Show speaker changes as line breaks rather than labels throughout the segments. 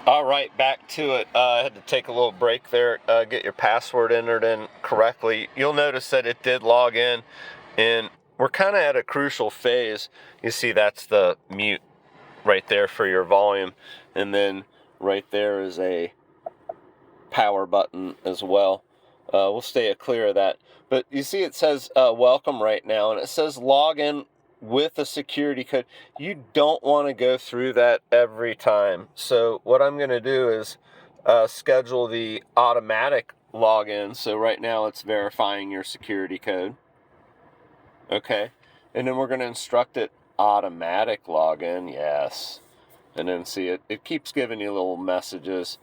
All right, back to it. I had to take a little break there, get your password entered in correctly. You'll notice that it did log in, and we're kind of at a crucial phase. You see that's the mute right there for your volume, and then right there is a power button as well. We'll stay clear of that. But you see it says welcome right now, and it says log in with a security code. You don't want to go through that every time. So what I'm going to do is schedule the automatic login. So right now it's verifying your security code. Okay. And then we're going to instruct it automatic login. Yes. And then see it keeps giving you little messages.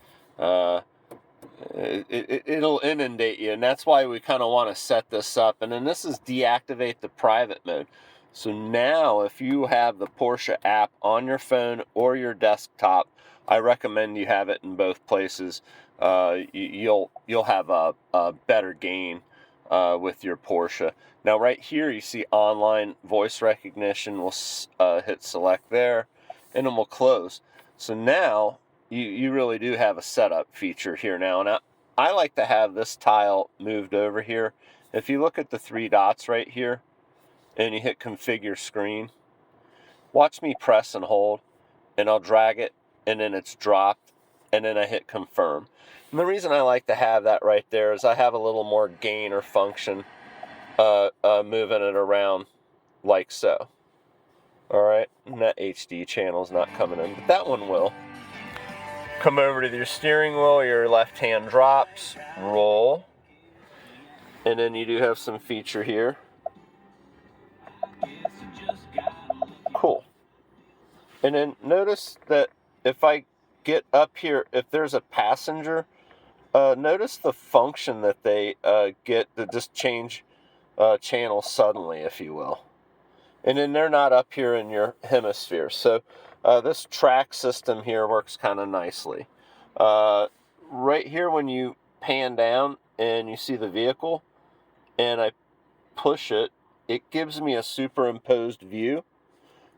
It'll inundate you, and that's why we kind of want to set this up. And then this is deactivate the private mode. So now if you have the Porsche app on your phone or your desktop, I recommend you have it in both places. You'll have a better gain with your Porsche. Now right here you see online voice recognition. We'll hit select there, and then we'll close. So now you really do have a setup feature here now. And I like to have this tile moved over here. If you look at the three dots right here and you hit configure screen, watch me press and hold, and I'll drag it, and then it's dropped, and then I hit confirm. And the reason I like to have that right there is I have a little more gain or function moving it around like so. All right, and that HD channel's not coming in, but that one will. Come over to your steering wheel, your left hand drops, roll, and then you do have some feature here. Cool. And then notice that if I get up here, if there's a passenger, notice the function that they get to just change channel suddenly, if you will. And then they're not up here in your hemisphere. So this track system here works kind of nicely. Right here when you pan down and you see the vehicle and I push it, it gives me a superimposed view,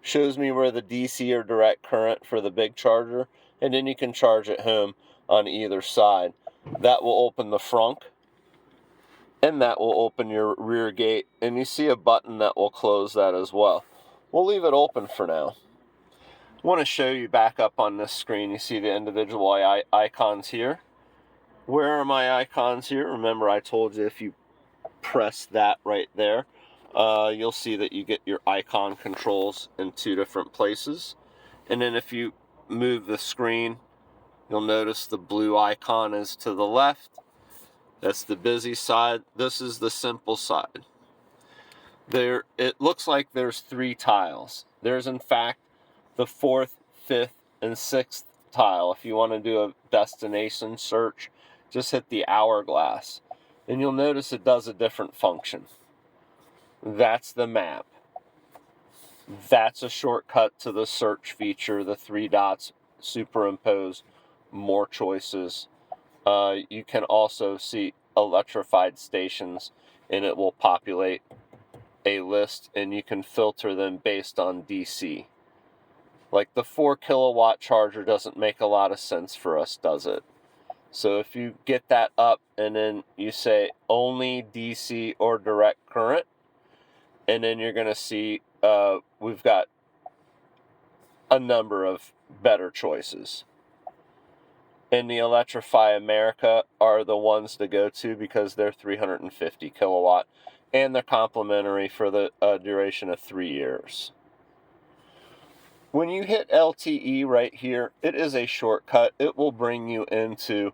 shows me where the DC or direct current for the big charger, and then you can charge at home on either side. That will open the front, and that will open your rear gate, and you see a button that will close that as well. We'll leave it open for now. I want to show you back up on this screen. You see the individual icons here. Where are my icons here? Remember I told you if you press that right there, you'll see that you get your icon controls in two different places. And then if you move the screen, you'll notice the blue icon is to the left. That's the busy side. This is the simple side. It looks like there's three tiles. There's in fact the fourth, fifth, and sixth tile. If you want to do a destination search, just hit the hourglass, and you'll notice it does a different function. That's the map. That's a shortcut to the search feature, the three dots superimposed, more choices. You can also see electrified stations, and it will populate a list, and you can filter them based on DC. Like the 4 kilowatt charger doesn't make a lot of sense for us, does it? So if you get that up and then you say only DC or direct current, and then you're going to see we've got a number of better choices. And the Electrify America are the ones to go to because they're 350 kilowatt and they're complimentary for the duration of 3 years. When you hit LTE right here, it is a shortcut. It will bring you into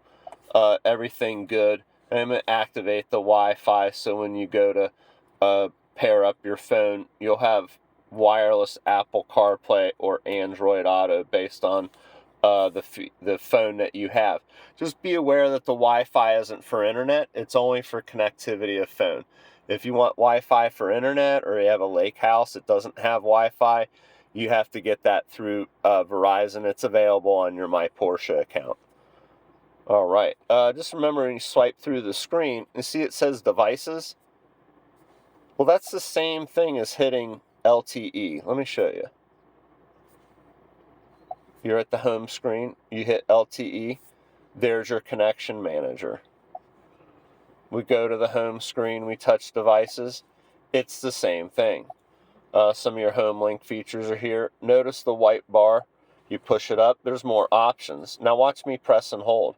everything good. I'm going to activate the Wi-Fi, so when you go to pair up your phone, you'll have wireless Apple CarPlay or Android Auto based on the phone that you have. Just be aware that the Wi-Fi isn't for internet. It's only for connectivity of phone. If you want Wi-Fi for internet, or you have a lake house that doesn't have Wi-Fi, you have to get that through Verizon. It's available on your My Porsche account. All right. Just remember when you swipe through the screen, you see it says devices. Well, that's the same thing as hitting LTE. Let me show you. You're at the home screen, you hit LTE, there's your connection manager. We go to the home screen, we touch devices, it's the same thing. Some of your home link features are here. Notice the white bar, you push it up, there's more options. Now watch me press and hold.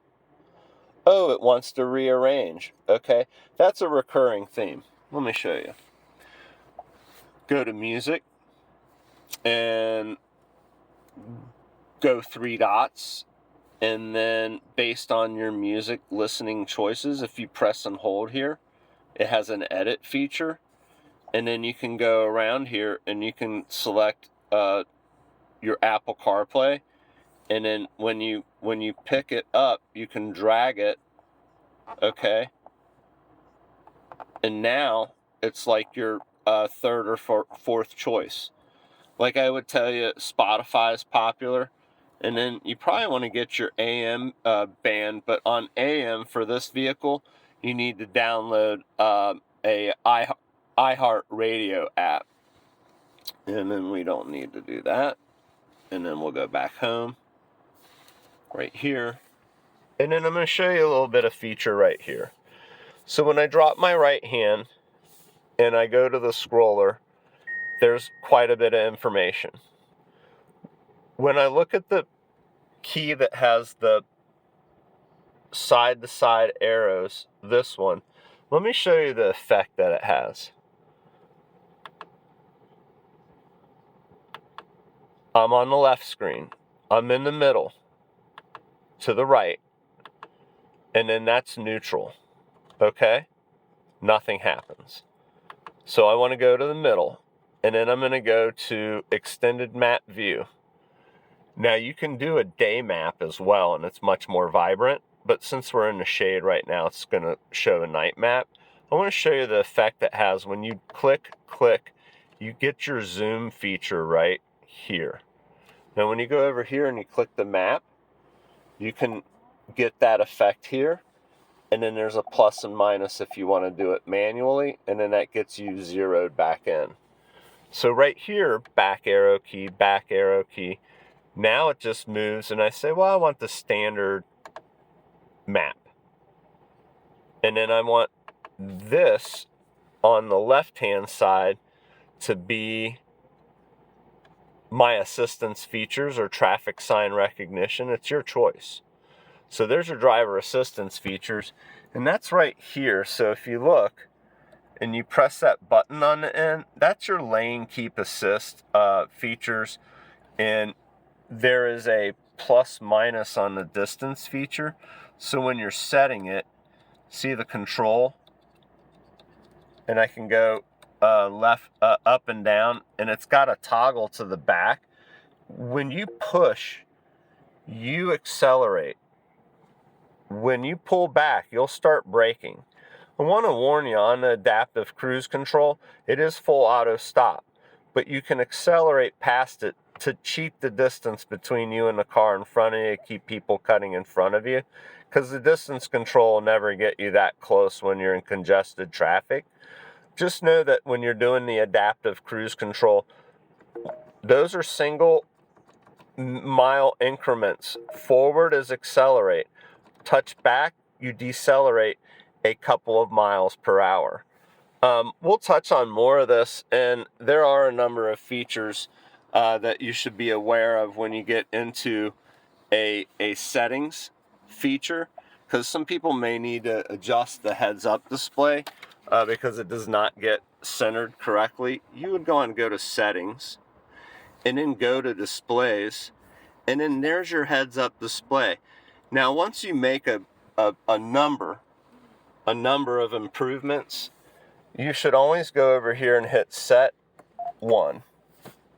Oh, it wants to rearrange. Okay, that's a recurring theme. Let me show you. Go to music and go 3 dots, and then based on your music listening choices, if you press and hold here, it has an edit feature, and then you can go around here and you can select your Apple CarPlay, and then when you pick it up, you can drag it, okay, and now it's like your third or fourth choice. Like I would tell you, Spotify is popular, and then you probably want to get your AM band, but on AM for this vehicle, you need to download a iHeartRadio app, and then we don't need to do that, and then we'll go back home, right here, and then I'm going to show you a little bit of feature right here. So when I drop my right hand and I go to the scroller, there's quite a bit of information. When I look at the key that has the side-to-side arrows, this one, let me show you the effect that it has. I'm on the left screen. I'm in the middle, to the right, and then that's neutral, okay? Nothing happens. So I want to go to the middle, and then I'm going to go to extended map view. Now you can do a day map as well, and it's much more vibrant, but since we're in the shade right now, it's going to show a night map. I want to show you the effect it has when you click, you get your zoom feature right here. Now when you go over here and you click the map, you can get that effect here, and then there's a plus and minus if you want to do it manually, and then that gets you zeroed back in. So right here, back arrow key, now it just moves, and I say, well, I want the standard map. And then I want this on the left-hand side to be my assistance features or traffic sign recognition. It's your choice. So there's your driver assistance features, and that's right here. So if you look and you press that button on the end, that's your lane keep assist features, and there is a plus minus on the distance feature. So when you're setting it, see the control, and I can go left, up and down, and it's got a toggle to the back. When you push, you accelerate. When you pull back, you'll start braking. I want to warn you, on the adaptive cruise control, it is full auto stop, but you can accelerate past it to cheat the distance between you and the car in front of you, keep people cutting in front of you, because the distance control will never get you that close when you're in congested traffic. Just know that when you're doing the adaptive cruise control, those are single mile increments. Forward is accelerate. Touch back, you decelerate a couple of miles per hour. We'll touch on more of this, and there are a number of features that you should be aware of when you get into a settings feature, because some people may need to adjust the heads-up display because it does not get centered correctly. You would go to settings, and then go to displays, and then there's your heads-up display. Now once you make a number of improvements, you should always go over here and hit set 1,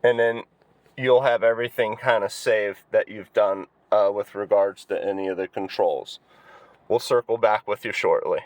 and then you'll have everything kind of saved that you've done with regards to any of the controls. We'll circle back with you shortly.